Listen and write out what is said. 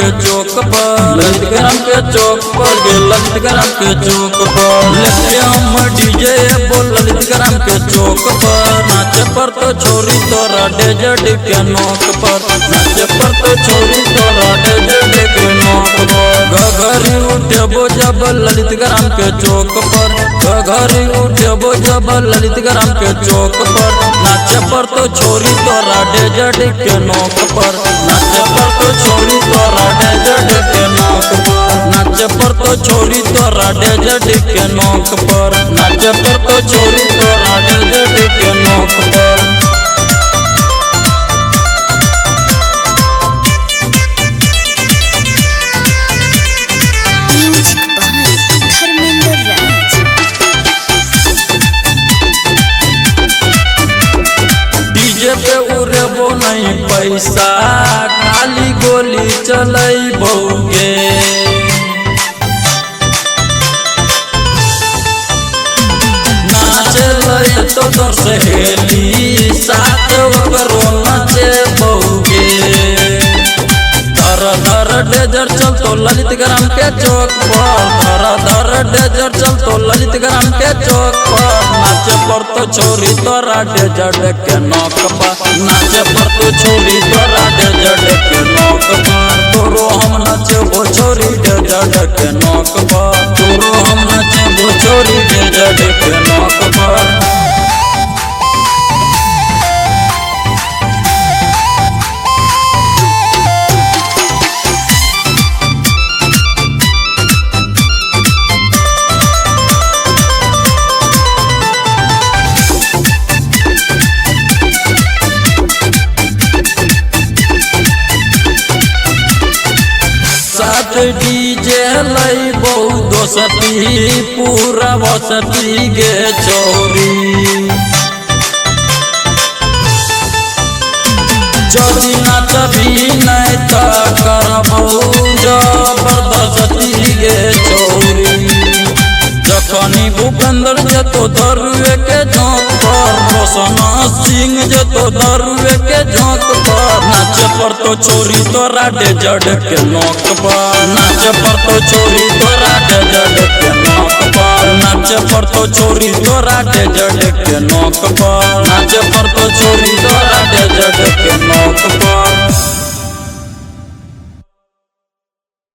के चौक पर, ललित ग्राम के चौक पर गे ललित ग्राम के चौक पर लेके हम डीजे बोल ललित ग्राम के चौक पर। नाचे पर तो छोरी तोरा डेजर्ट के नोक पर, नाचे पर तो छोरी तोरा डेजर्ट के नोक पर। घघरी उठेबो जब ललित ग्राम के चौक पर, घघरी उठेबो जब ललित ग्राम के चौक पर। नाचे पर तो छोरी तोरा डेजर्ट के नोक पर, नाचे पर तो छोरी तोरा डेजर्ट के नोक पर। नाचे पर तो छोरी तोरा डेजर्ट के नोक पर, नाचे पर तो छोरी तोरा डेजर्ट के नोक पर। डीजे पे उड़ेबो नहीं पैसा, खाली गोली चलैबोगे। नाचे लय तो तोर सहेली साथ करो नाचे बौगे। धर धर डेजर चल तो ललित ग्राम के चौक पर, धर धर डेजर चल तो ललित ग्राम के चौक पर। नाचे पर तो छोरी तोरा डेजर के नोक पर, नाचे पर तो छोरी तोरा डेजर के नोक पर। तोरो हम नाचे वो छोरी डेजर के नोक पर, तोरो हम नाचे वो छोरी डेजर के नोक पर। साथ डीजे लई बहु दोसती पूरा बसती गे चोरी। जदि नाचबी नहीं तो करबो जबरदस्ती गे चोरी। जखनी भूपेंद्र जतो दरुए के झोंक पर, रोशन सिंह जतो दरुए के झोंक पर। नाचे पर तो छोरी तोरा डेजर्ट के नोक पर, नाचे पर तो छोरी तोरा डेजर्ट के नोक पर। नाचे पर तो छोरी तोरा डेजर्ट के नोक पर, नाचे पर